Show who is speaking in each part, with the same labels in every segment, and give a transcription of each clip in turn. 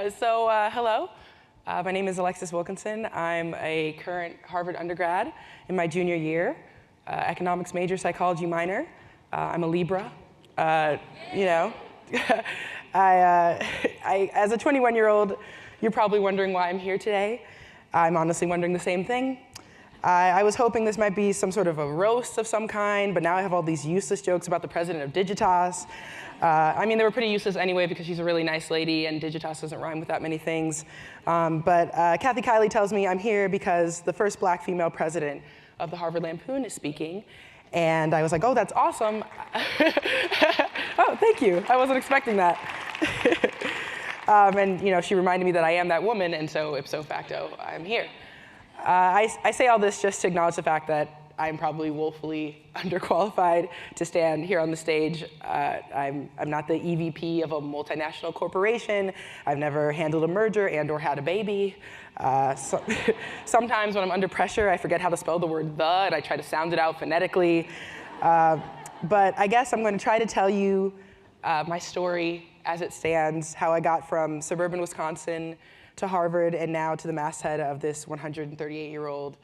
Speaker 1: Hello. My name is Alexis Wilkinson. I'm a current Harvard undergrad in my junior year, economics major, psychology minor. I'm a Libra. You know, as a 21-year-old, you're probably wondering why I'm here today. I'm honestly wondering the same thing. I was hoping this might be some sort of a roast of some kind, but now I have all these useless jokes about the president of Digitas. I mean, they were pretty useless anyway because she's a really nice lady and Digitas doesn't rhyme with that many things. But Kathy Kiley tells me I'm here because the first black female president of the Harvard Lampoon is speaking. And I was like, oh, that's awesome. Oh, thank you. I wasn't expecting that. And you know, she reminded me that I am that woman, and so ipso facto, I'm here. I say all this just to acknowledge the fact that I'm probably woefully underqualified to stand here on the stage. I'm not the EVP of a multinational corporation. I've never handled a merger and/or had a baby. Sometimes when I'm under pressure, I forget how to spell the word "the," and I try to sound it out phonetically. But I guess I'm going to try to tell you my story as it stands, how I got from suburban Wisconsin to Harvard and now to the masthead of this 138-year-old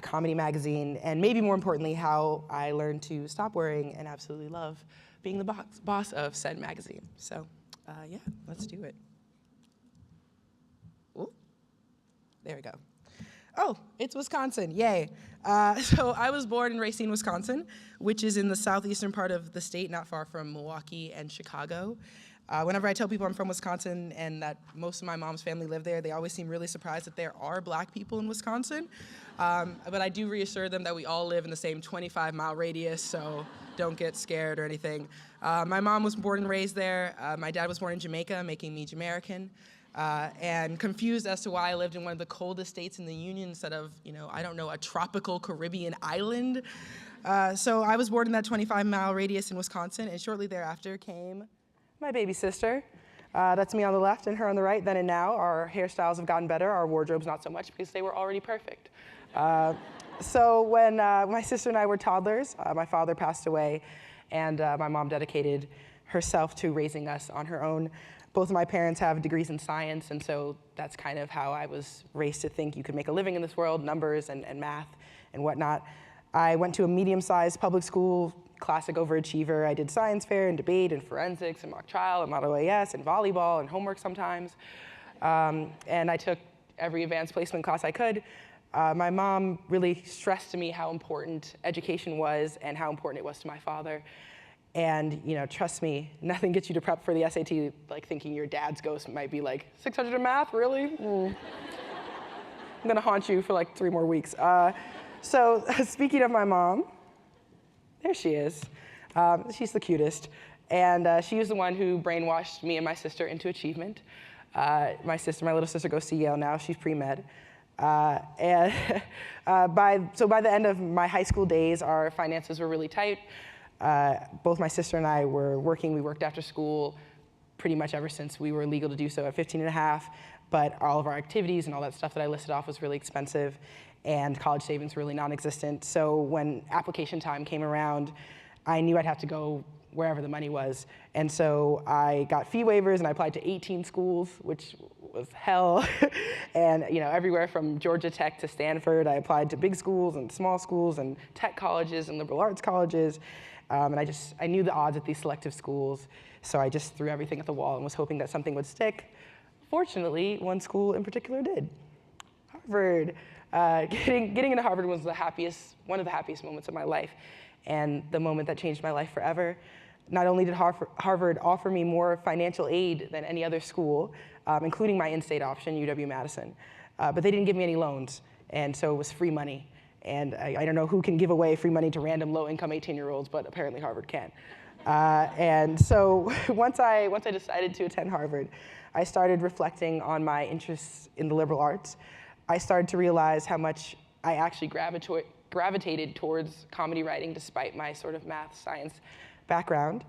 Speaker 1: comedy magazine, and maybe more importantly, how I learned to stop worrying and absolutely love being the boss of said magazine. So yeah, let's do it. Ooh, there we go. Oh, it's Wisconsin, yay. So I was born in Racine, Wisconsin, which is in the southeastern part of the state, not far from Milwaukee and Chicago. Whenever I tell people I'm from Wisconsin and that most of my mom's family live there, they always seem really surprised that there are black people in Wisconsin. But I do reassure them that we all live in the same 25-mile radius, so don't get scared or anything. My mom was born and raised there. My dad was born in Jamaica, making me Jamaican. And confused as to why I lived in one of the coldest states in the Union instead of, you know, I don't know, a tropical Caribbean island. So I was born in that 25-mile radius in Wisconsin, and shortly thereafter came my baby sister. That's me on the left and her on the right. Then and now, our hairstyles have gotten better, our wardrobes not so much because they were already perfect. So when my sister and I were toddlers, my father passed away, and my mom dedicated herself to raising us on her own. Both of my parents have degrees in science, and so that's kind of how I was raised to think you could make a living in this world, numbers and math and whatnot. I went to a medium-sized public school, classic overachiever. I did science fair and debate and forensics and mock trial and Model AS and volleyball and homework sometimes. And I took every advanced placement class I could. My mom really stressed to me how important education was and how important it was to my father. And you know, trust me, nothing gets you to prep for the SAT like thinking your dad's ghost might be like, 600 in math, really? I'm gonna haunt you for like 3 more weeks. So speaking of my mom, there she is. She's the cutest. And she was the one who brainwashed me and my sister into achievement. My little sister goes to Yale now, she's pre-med. And by the end of my high school days, our finances were really tight. Both my sister and I were working. We worked after school pretty much ever since we were legal to do so at 15 and a half, but all of our activities and all that stuff that I listed off was really expensive, and college savings were really non-existent. So when application time came around, I knew I'd have to go wherever the money was. And so I got fee waivers and I applied to 18 schools, which was hell. And you know, everywhere from Georgia Tech to Stanford, I applied to big schools and small schools and tech colleges and liberal arts colleges. And I knew the odds at these selective schools, so I just threw everything at the wall and was hoping that something would stick. Fortunately, one school in particular did. Harvard. Getting into Harvard was one of the happiest moments of my life, and the moment that changed my life forever. Not only did Harvard offer me more financial aid than any other school, including my in-state option, UW-Madison, but they didn't give me any loans, and so it was free money. And I don't know who can give away free money to random low-income 18-year-olds, but apparently Harvard can. And so once I decided to attend Harvard, I started reflecting on my interests in the liberal arts. I started to realize how much I actually gravitated towards comedy writing despite my sort of math science background.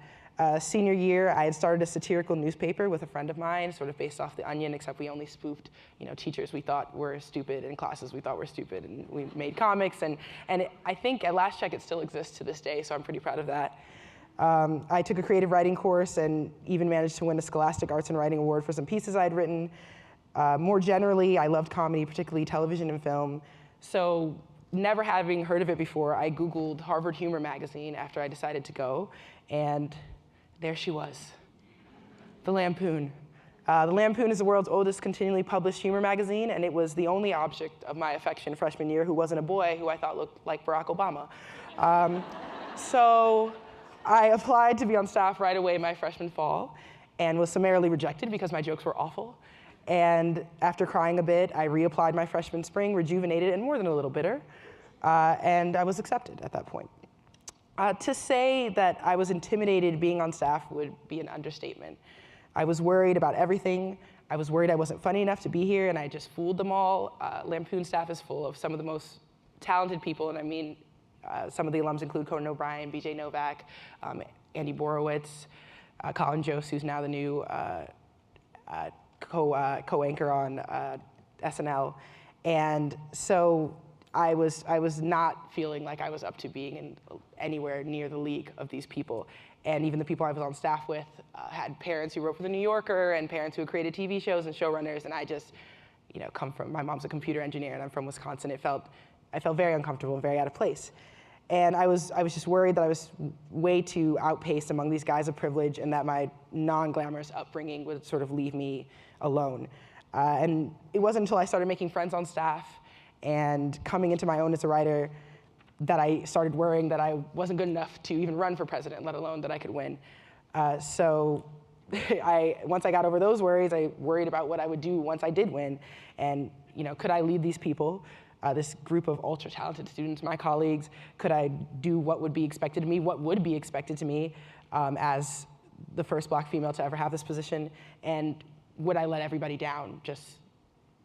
Speaker 1: Senior year, I had started a satirical newspaper with a friend of mine, sort of based off The Onion, except we only spoofed, you know, teachers we thought were stupid and classes we thought were stupid, and we made comics, and I think at last check it still exists to this day, so I'm pretty proud of that. I took a creative writing course and even managed to win a Scholastic Arts and Writing Award for some pieces I had written. More generally, I loved comedy, particularly television and film. So never having heard of it before, I Googled Harvard Humor magazine after I decided to go, and there she was, the Lampoon. The Lampoon is the world's oldest continually published humor magazine, and it was the only object of my affection freshman year who wasn't a boy who I thought looked like Barack Obama. So I applied to be on staff right away my freshman fall and was summarily rejected because my jokes were awful. And after crying a bit, I reapplied my freshman spring, rejuvenated and more than a little bitter, and I was accepted at that point. To say that I was intimidated being on staff would be an understatement. I was worried about everything. I was worried I wasn't funny enough to be here, and I just fooled them all. Lampoon staff is full of some of the most talented people, and I mean, some of the alums include Conan O'Brien, BJ Novak, Andy Borowitz, Colin Jost, who's now the new co-anchor on SNL. And so I was not feeling like I was up to being anywhere near the league of these people. And even the people I was on staff with had parents who wrote for The New Yorker and parents who had created TV shows and showrunners, and I just, come from, my mom's a computer engineer and I'm from Wisconsin. I felt very uncomfortable and very out of place. And I was just worried that I was way too outpaced among these guys of privilege and that my non-glamorous upbringing would sort of leave me alone. And it wasn't until I started making friends on staff and coming into my own as a writer that I started worrying that I wasn't good enough to even run for president, let alone that I could win. So once I got over those worries, I worried about what I would do once I did win. And could I lead these people, this group of ultra-talented students, my colleagues? Could I do what would be expected of me, what would be expected to me as the first Black female to ever have this position? And would I let everybody down just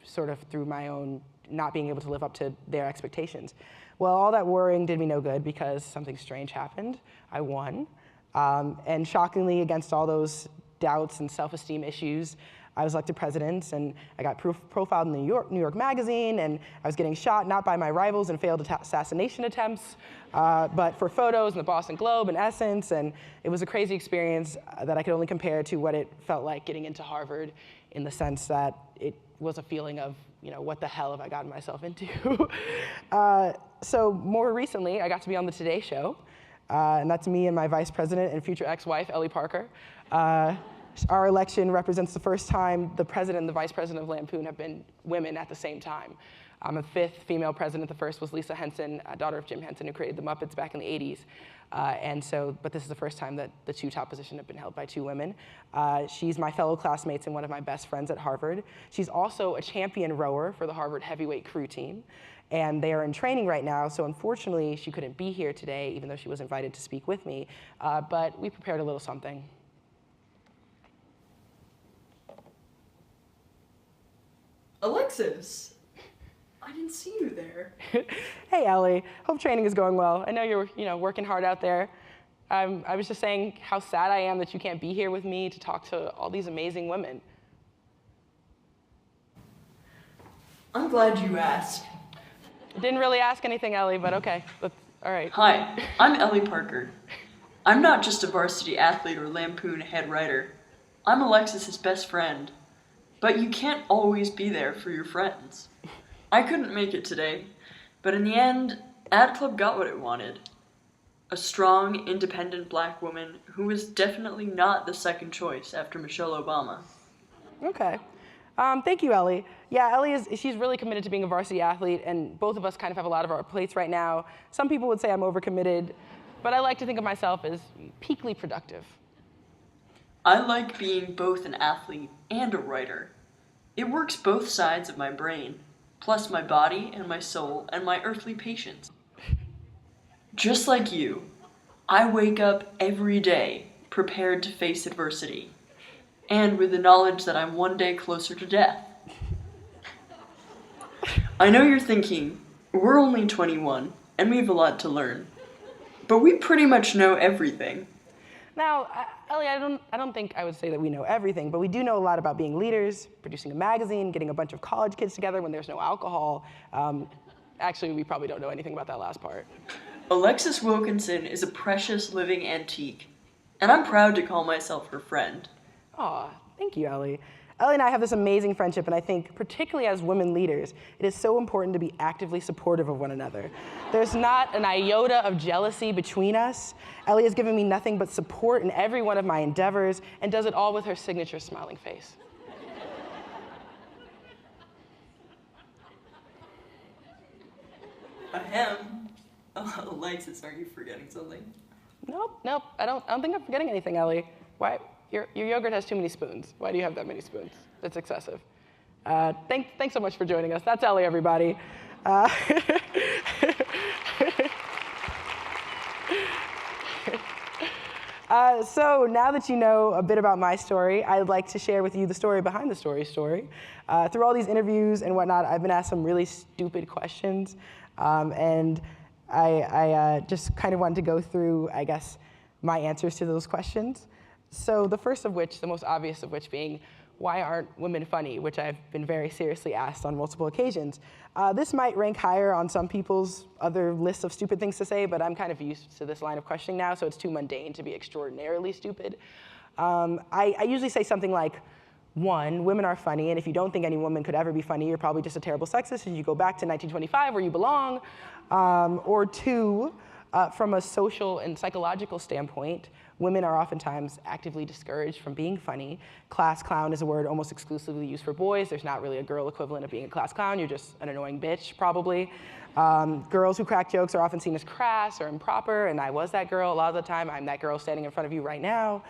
Speaker 1: sort of through my own not being able to live up to their expectations? Well, all that worrying did me no good because something strange happened. I won. And shockingly, against all those doubts and self-esteem issues, I was elected president, and I got profiled in the New York Magazine, and I was getting shot not by my rivals in failed assassination attempts, but for photos in the Boston Globe and Essence, and it was a crazy experience that I could only compare to what it felt like getting into Harvard, in the sense that it was a feeling of, what the hell have I gotten myself into? So more recently, I got to be on the Today Show, and that's me and my vice president and future ex-wife, Ellie Parker. Our election represents the first time the president and the vice president of Lampoon have been women at the same time. I'm a fifth female president. The first was Lisa Henson, daughter of Jim Henson, who created the Muppets back in the 80s. But this is the first time that the two top positions have been held by two women. She's my fellow classmates and one of my best friends at Harvard. She's also a champion rower for the Harvard heavyweight crew team. And they are in training right now, so unfortunately she couldn't be here today, even though she was invited to speak with me. But we prepared a little something.
Speaker 2: Alexis, I didn't see you there.
Speaker 1: Hey, Ellie. Hope training is going well. I know you're working hard out there. I was just saying how sad I am that you can't be here with me to talk to all these amazing women.
Speaker 2: I'm glad you asked.
Speaker 1: Didn't really ask anything, Ellie, but okay. All right.
Speaker 3: Hi, I'm Ellie Parker. I'm not just a varsity athlete or Lampoon head writer. I'm Alexis's best friend. But you can't always be there for your friends. I couldn't make it today, but in the end, Ad Club got what it wanted. A strong, independent Black woman who was definitely not the second choice after Michelle Obama.
Speaker 1: Okay. Thank you, Ellie. Yeah, Ellie she's really committed to being a varsity athlete, and both of us kind of have a lot of our plates right now. Some people would say I'm overcommitted, but I like to think of myself as peakly productive.
Speaker 3: I like being both an athlete and a writer. It works both sides of my brain, plus my body and my soul and my earthly patience. Just like you, I wake up every day prepared to face adversity, and with the knowledge that I'm one day closer to death. I know you're thinking, we're only 21, and we have a lot to learn, but we pretty much know everything.
Speaker 1: Now, Ellie, I don't think I would say that we know everything, but we do know a lot about being leaders, producing a magazine, getting a bunch of college kids together when there's no alcohol. Actually, we probably don't know anything about that last part.
Speaker 3: Alexis Wilkinson is a precious living antique, And I'm proud to call myself her friend.
Speaker 1: Aw, thank you, Ellie. Ellie and I have this amazing friendship, and I think, particularly as women leaders, it is so important to be actively supportive of one another. There's not an iota of jealousy between us. Ellie has given me nothing but support in every one of my endeavors, and does it all with her signature smiling face.
Speaker 3: Ahem. Alexis, are you forgetting something?
Speaker 1: Nope, I don't think I'm forgetting anything, Ellie. Why? Your yogurt has too many spoons. Why do you have that many spoons? That's excessive. Thanks so much for joining us. That's Ellie, everybody. So now that you know a bit about my story, I'd like to share with you the story behind the story. Through all these interviews and whatnot, I've been asked some really stupid questions, and I just kind of wanted to go through, I guess, my answers to those questions. So the first of which, the most obvious of which being, why aren't women funny, which I've been very seriously asked on multiple occasions. This might rank higher on some people's other lists of stupid things to say, but I'm kind of used to this line of questioning now, so it's too mundane to be extraordinarily stupid. I usually say something like, 1, women are funny, and if you don't think any woman could ever be funny, you're probably just a terrible sexist, and you go back to 1925 where you belong. Or 2, from a social and psychological standpoint, women are oftentimes actively discouraged from being funny. Class clown is a word almost exclusively used for boys. There's not really a girl equivalent of being a class clown. You're just an annoying bitch, probably. Girls who crack jokes are often seen as crass or improper, and I was that girl a lot of the time. I'm that girl standing in front of you right now.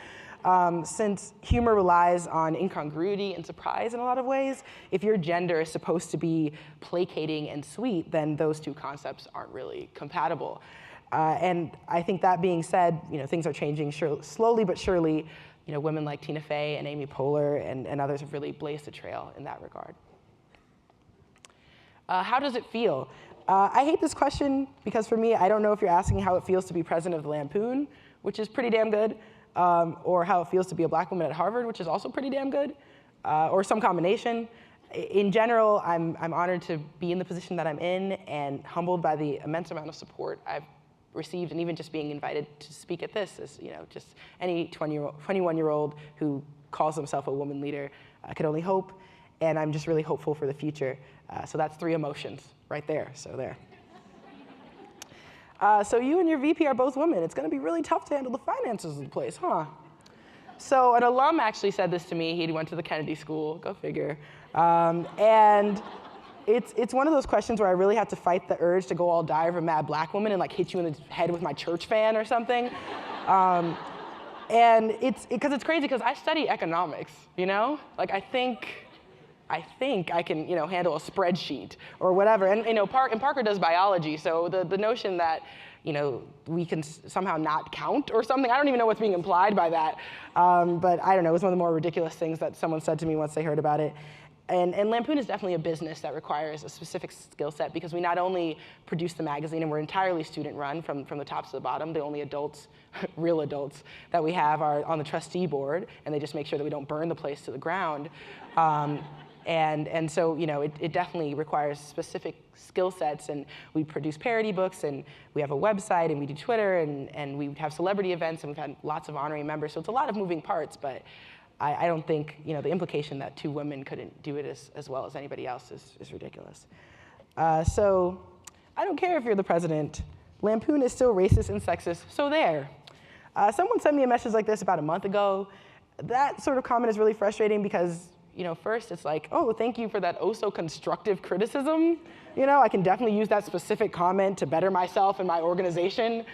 Speaker 1: Since humor relies on incongruity and surprise in a lot of ways, if your gender is supposed to be placating and sweet, then those two concepts aren't really compatible. And I think that being said, things are changing slowly but surely. Women like Tina Fey and Amy Poehler and others have really blazed a trail in that regard. How does it feel? I hate this question because for me, I don't know if you're asking how it feels to be president of the Lampoon, which is pretty damn good, or how it feels to be a black woman at Harvard, which is also pretty damn good, or some combination. In general, I'm honored to be in the position that I'm in and humbled by the immense amount of support I've received, and even just being invited to speak at this is, just any 21-year-old who calls himself a woman leader could only hope, and I'm just really hopeful for the future. So that's 3 emotions right there, so there. So you and your VP are both women. It's gonna be really tough to handle the finances of the place, huh? So an alum actually said this to me. He went to the Kennedy School, go figure. And it's one of those questions where I really have to fight the urge to go all die of a mad black woman and like hit you in the head with my church fan or something. And it's crazy because I study economics, Like I think I can, handle a spreadsheet or whatever. And, Parker does biology, so the notion that, we can somehow not count or something, I don't even know what's being implied by that. But I don't know, it was one of the more ridiculous things that someone said to me once they heard about it. And Lampoon is definitely a business that requires a specific skill set because we not only produce the magazine, and we're entirely student run from the top to the bottom. The only adults, real adults, that we have are on the trustee board, and they just make sure that we don't burn the place to the ground. And so, it definitely requires specific skill sets, and we produce parody books, and we have a website, and we do Twitter, and we have celebrity events, and we've had lots of honorary members, so it's a lot of moving parts, but I don't think, the implication that 2 women couldn't do it as well as anybody else is ridiculous. So I don't care if you're the president. Lampoon is still racist and sexist, so there. Someone sent me a message like this about a month ago. That sort of comment is really frustrating because, first it's like, oh, thank you for that oh-so-constructive criticism. I can definitely use that specific comment to better myself and my organization.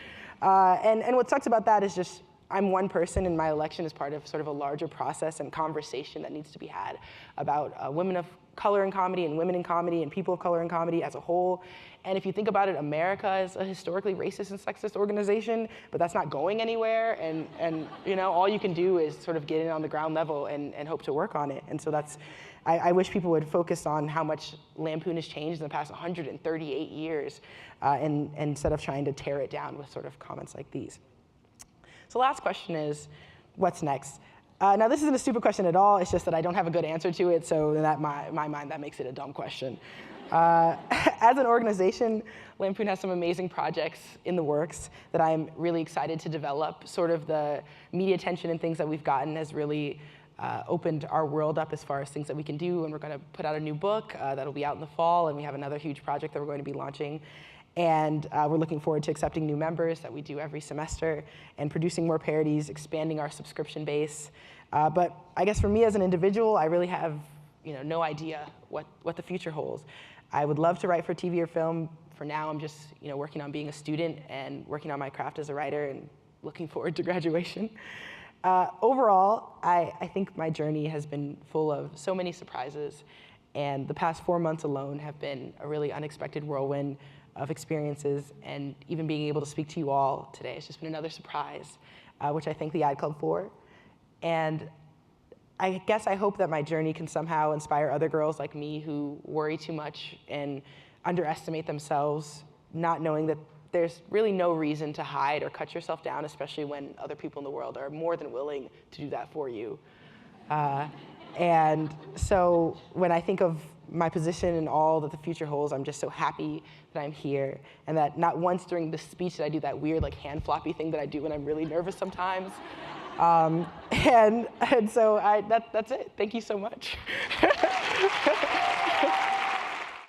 Speaker 1: And what sucks about that is just, I'm one person, and my election is part of sort of a larger process and conversation that needs to be had about women of color in comedy and women in comedy and people of color in comedy as a whole. And if you think about it, America is a historically racist and sexist organization, but that's not going anywhere. And all you can do is sort of get in on the ground level and hope to work on it. And so I wish people would focus on how much Lampoon has changed in the past 138 years instead of trying to tear it down with sort of comments like these. So last question is, what's next? Now this isn't a stupid question at all, it's just that I don't have a good answer to it, so in my mind that makes it a dumb question. As an organization, Lampoon has some amazing projects in the works that I'm really excited to develop. Sort of the media attention and things that we've gotten has really opened our world up as far as things that we can do, and we're going to put out a new book that'll be out in the fall, and we have another huge project that we're going to be launching. And we're looking forward to accepting new members that we do every semester and producing more parodies, expanding our subscription base. But I guess for me as an individual, I really have no idea what the future holds. I would love to write for TV or film. For now, I'm just working on being a student and working on my craft as a writer and looking forward to graduation. Overall, I think my journey has been full of so many surprises, and the past 4 months alone have been a really unexpected whirlwind of experiences, and even being able to speak to you all today has just been another surprise, which I thank the Ad Club for. And I guess I hope that my journey can somehow inspire other girls like me who worry too much and underestimate themselves, not knowing that there's really no reason to hide or cut yourself down, especially when other people in the world are more than willing to do that for you. And so when I think of my position and all that the future holds, I'm just so happy that I'm here, and that not once during the speech did I do that weird hand floppy thing that I do when I'm really nervous sometimes. And so that's it. Thank you so much.